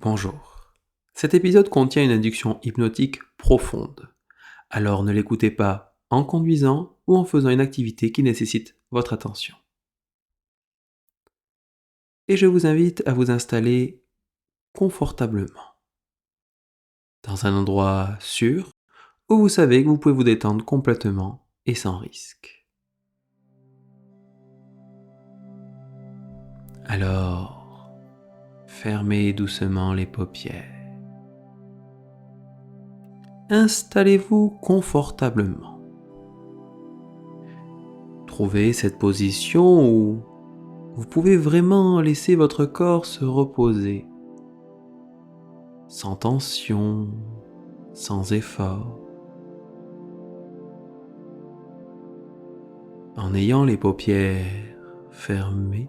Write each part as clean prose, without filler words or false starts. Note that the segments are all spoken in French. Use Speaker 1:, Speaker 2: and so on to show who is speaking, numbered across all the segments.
Speaker 1: Bonjour. Cet épisode contient une induction hypnotique profonde. Alors ne l'écoutez pas en conduisant ou en faisant une activité qui nécessite votre attention. Et je vous invite à vous installer confortablement, dans un endroit sûr où vous savez que vous pouvez vous détendre complètement et sans risque. Alors, fermez doucement les paupières. Installez-vous confortablement. Trouvez cette position où vous pouvez vraiment laisser votre corps se reposer, sans tension, sans effort. En ayant les paupières fermées,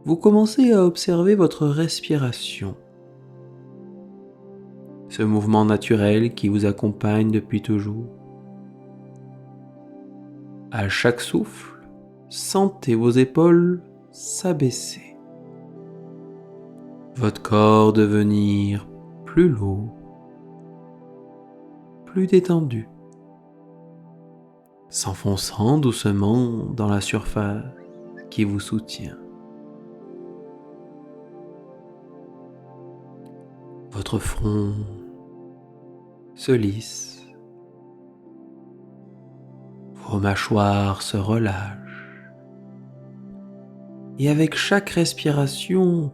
Speaker 1: vous commencez à observer votre respiration, ce mouvement naturel qui vous accompagne depuis toujours. À chaque souffle, sentez vos épaules s'abaisser, votre corps devenir plus lourd, plus détendu, s'enfonçant doucement dans la surface qui vous soutient. Votre front se lisse, vos mâchoires se relâchent, et avec chaque respiration,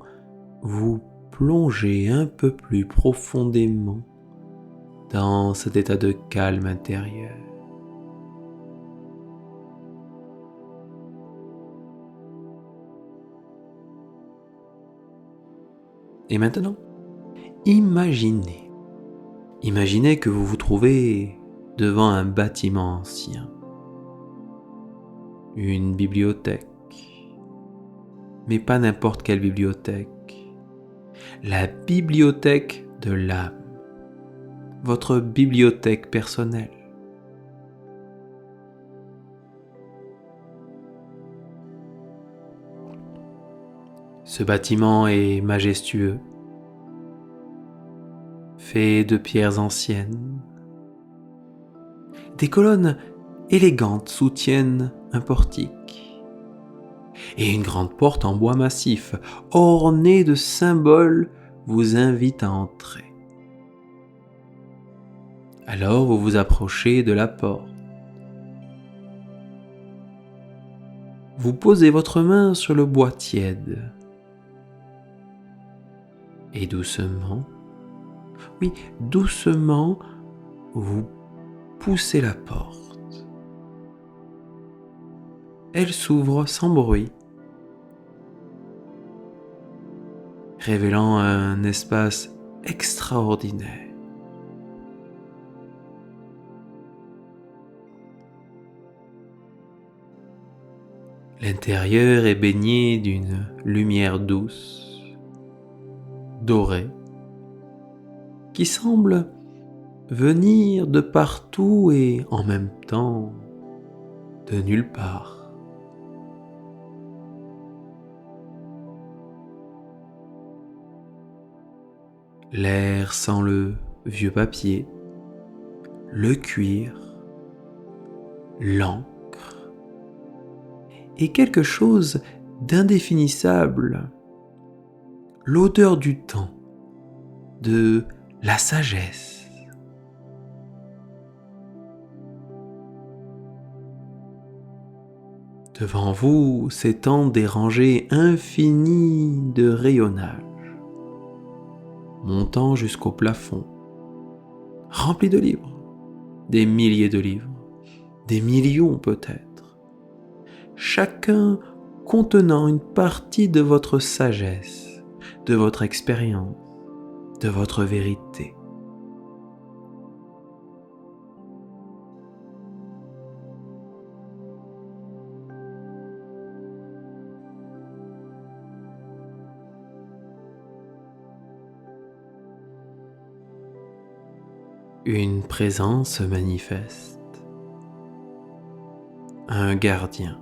Speaker 1: vous plongez un peu plus profondément dans cet état de calme intérieur. Et maintenant, imaginez que vous vous trouvez devant un bâtiment ancien, une bibliothèque, mais pas n'importe quelle bibliothèque, la bibliothèque de l'âme, votre bibliothèque personnelle. Ce bâtiment est majestueux, fait de pierres anciennes. Des colonnes élégantes soutiennent un portique et une grande porte en bois massif, ornée de symboles, vous invite à entrer. Alors vous vous approchez de la porte. Vous posez votre main sur le bois tiède et doucement, doucement, vous poussez la porte. Elle s'ouvre sans bruit, révélant un espace extraordinaire. L'intérieur est baigné d'une lumière douce, dorée, qui semble venir de partout et en même temps de nulle part. L'air sent le vieux papier, le cuir, l'encre et quelque chose d'indéfinissable, l'odeur du temps, de la sagesse. Devant vous s'étendent des rangées infinies de rayonnage, montant jusqu'au plafond, remplis de livres, des milliers de livres, des millions peut-être, chacun contenant une partie de votre sagesse, de votre expérience, de votre vérité. Une présence se manifeste, un gardien.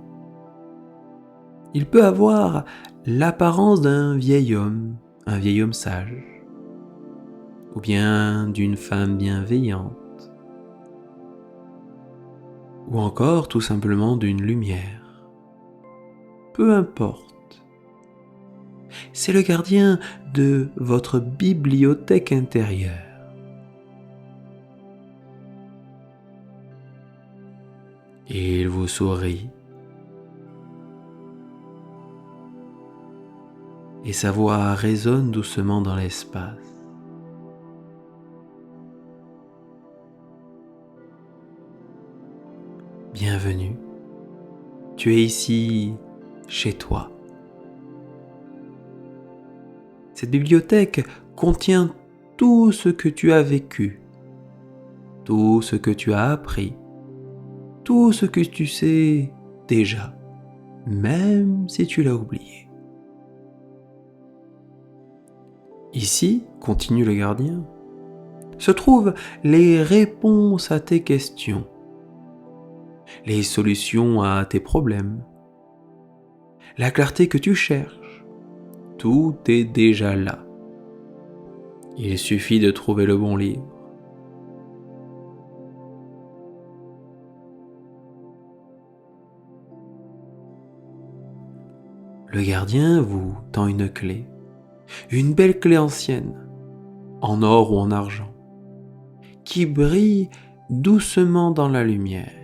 Speaker 1: Il peut avoir l'apparence d'un vieil homme sage, ou bien d'une femme bienveillante, ou encore tout simplement d'une lumière. Peu importe. C'est le gardien de votre bibliothèque intérieure. Et il vous sourit. Et sa voix résonne doucement dans l'espace. Bienvenue. Tu es ici, chez toi. Cette bibliothèque contient tout ce que tu as vécu, tout ce que tu as appris, tout ce que tu sais déjà, même si tu l'as oublié. Ici, continue le gardien, se trouvent les réponses à tes questions, les solutions à tes problèmes, la clarté que tu cherches. Tout est déjà là. Il suffit de trouver le bon livre. Le gardien vous tend une belle clé ancienne, en or ou en argent, qui brille doucement dans la lumière.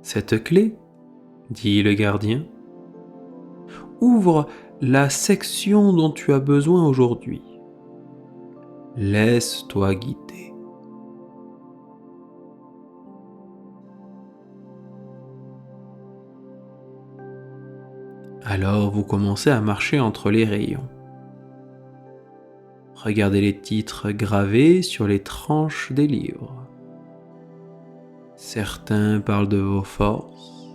Speaker 1: Cette clé, dit le gardien, ouvre la section dont tu as besoin aujourd'hui. Laisse-toi guider. Alors vous commencez à marcher entre les rayons. Regardez les titres gravés sur les tranches des livres. Certains parlent de vos forces,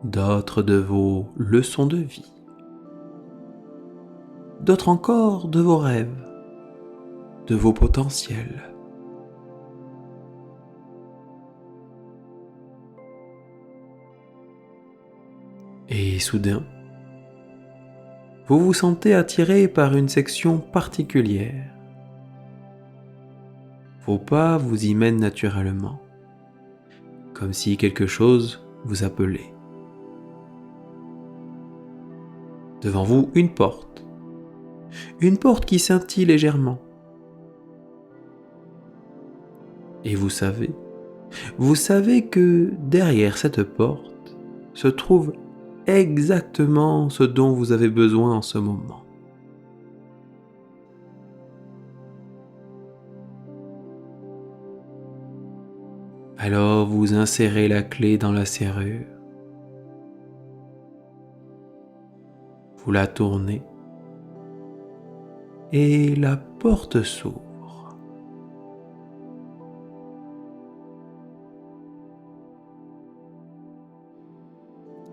Speaker 1: d'autres de vos leçons de vie, d'autres encore de vos rêves, de vos potentiels. Et soudain, vous vous sentez attiré par une section particulière. Vos pas vous y mènent naturellement, comme si quelque chose vous appelait. Devant vous, une porte qui scintille légèrement. Et vous savez que derrière cette porte se trouve exactement ce dont vous avez besoin en ce moment. Alors vous insérez la clé dans la serrure, vous la tournez et la porte s'ouvre.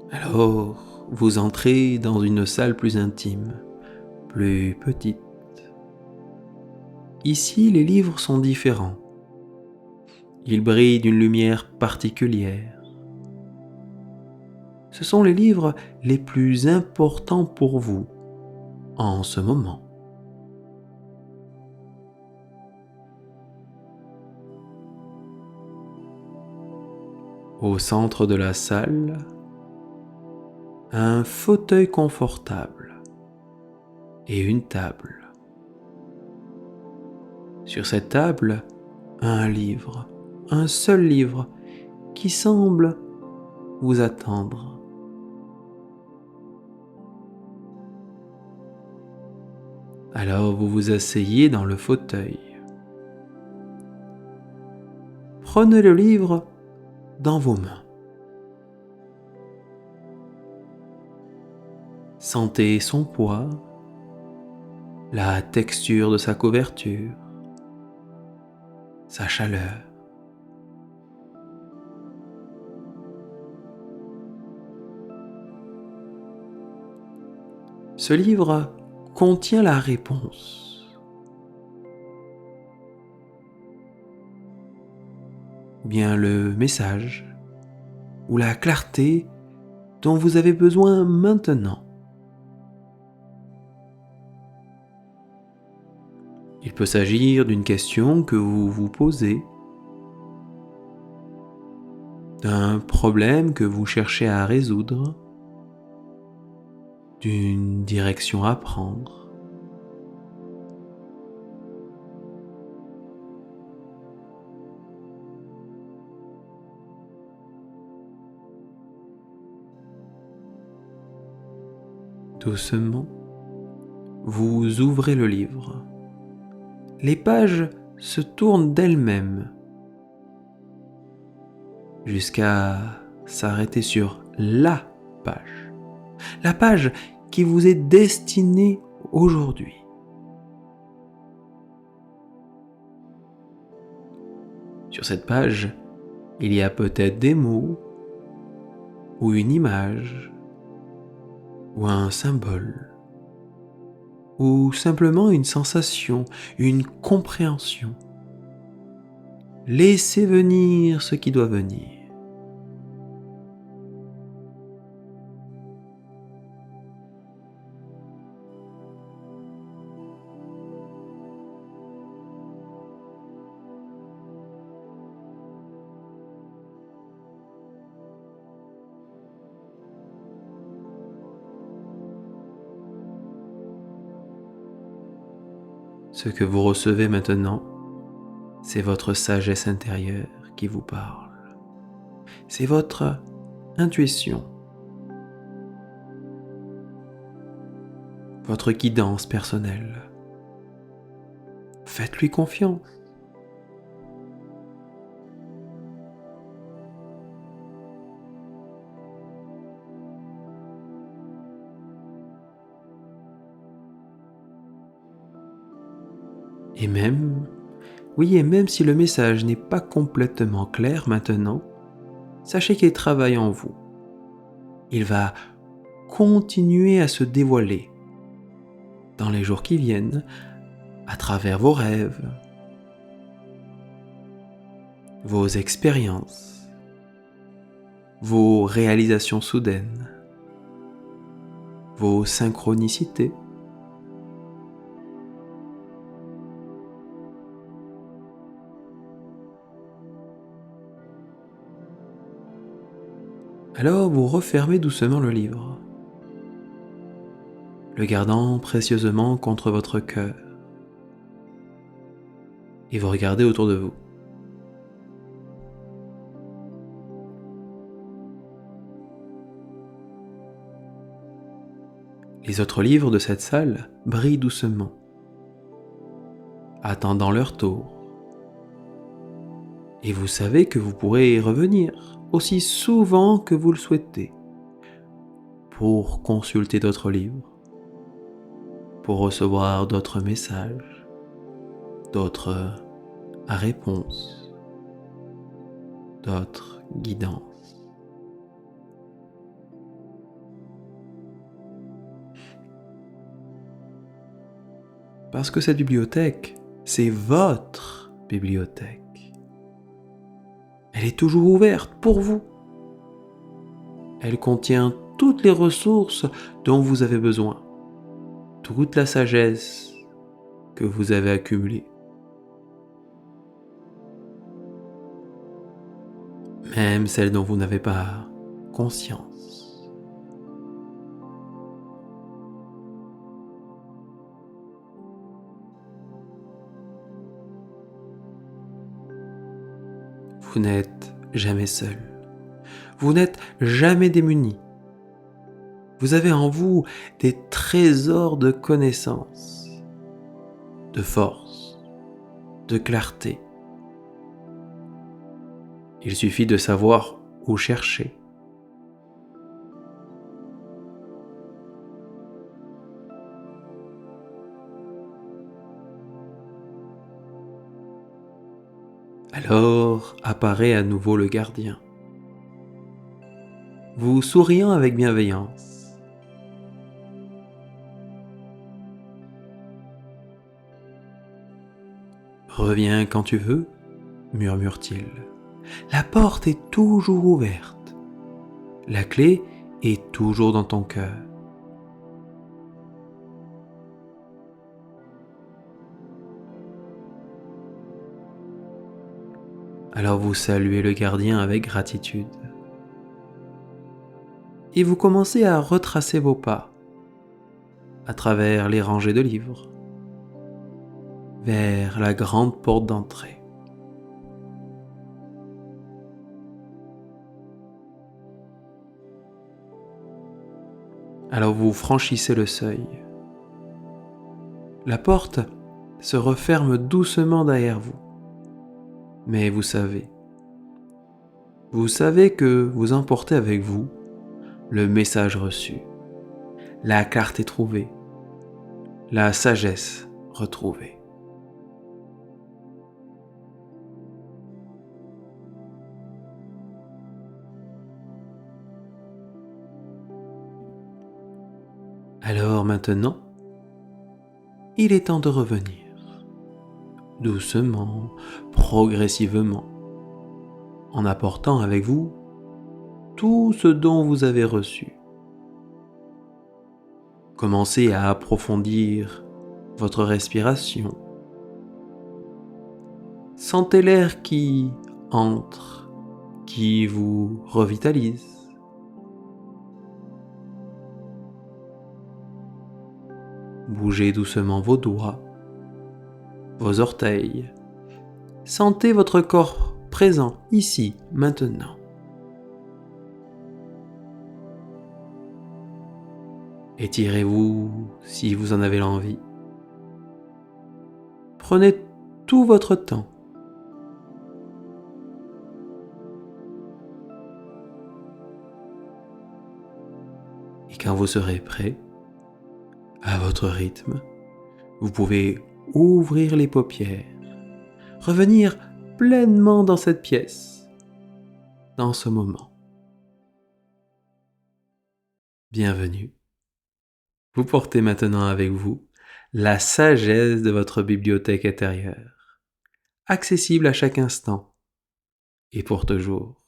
Speaker 1: Alors vous entrez dans une salle plus intime, plus petite. Ici, les livres sont différents. Ils brillent d'une lumière particulière. Ce sont les livres les plus importants pour vous en ce moment. Au centre de la salle, un fauteuil confortable et une table. Sur cette table, un seul livre qui semble vous attendre. Alors vous vous asseyez dans le fauteuil. Prenez le livre dans vos mains. Sentez son poids, la texture de sa couverture, sa chaleur. Ce livre contient la réponse. ou bien le message, ou la clarté dont vous avez besoin maintenant. Il peut s'agir d'une question que vous vous posez, d'un problème que vous cherchez à résoudre, d'une direction à prendre. Doucement, vous ouvrez le livre. Les pages se tournent d'elles-mêmes jusqu'à s'arrêter sur la page qui vous est destinée aujourd'hui. Sur cette page, il y a peut-être des mots, ou une image, ou un symbole, ou simplement une sensation, une compréhension. Laissez venir ce qui doit venir. Ce que vous recevez maintenant, c'est votre sagesse intérieure qui vous parle. C'est votre intuition, votre guidance personnelle. Faites-lui confiance. Et même si le message n'est pas complètement clair maintenant, sachez qu'il travaille en vous. Il va continuer à se dévoiler dans les jours qui viennent, à travers vos rêves, vos expériences, vos réalisations soudaines, vos synchronicités. Alors vous refermez doucement le livre, le gardant précieusement contre votre cœur, et vous regardez autour de vous. Les autres livres de cette salle brillent doucement, attendant leur tour. Et vous savez que vous pourrez y revenir aussi souvent que vous le souhaitez pour consulter d'autres livres, pour recevoir d'autres messages, d'autres réponses, d'autres guidances. Parce que cette bibliothèque, c'est votre bibliothèque. Elle est toujours ouverte pour vous. Elle contient toutes les ressources dont vous avez besoin, toute la sagesse que vous avez accumulée. Même celle dont vous n'avez pas conscience. Vous n'êtes jamais seul. Vous n'êtes jamais démuni. Vous avez en vous des trésors de connaissances, de force, de clarté. Il suffit de savoir où chercher. Alors apparaît à nouveau le gardien, vous souriant avec bienveillance. « Reviens quand tu veux » murmure-t-il. La porte est toujours ouverte. La clé est toujours dans ton cœur. Alors vous saluez le gardien avec gratitude. Et vous commencez à retracer vos pas à travers les rangées de livres vers la grande porte d'entrée. Alors vous franchissez le seuil. La porte se referme doucement derrière vous. Mais vous savez que vous emportez avec vous le message reçu. La clarté trouvée, la sagesse retrouvée. Alors maintenant, il est temps de revenir, doucement, progressivement, en apportant avec vous tout ce dont vous avez reçu. Commencez à approfondir votre respiration. Sentez l'air qui entre, qui vous revitalise. Bougez doucement vos doigts, vos orteils. Sentez votre corps présent ici, maintenant. Étirez-vous si vous en avez l'envie. Prenez tout votre temps. Et quand vous serez prêt, à votre rythme, vous pouvez ouvrir les paupières, revenir pleinement dans cette pièce, dans ce moment. Bienvenue. Vous portez maintenant avec vous la sagesse de votre bibliothèque intérieure, accessible à chaque instant et pour toujours.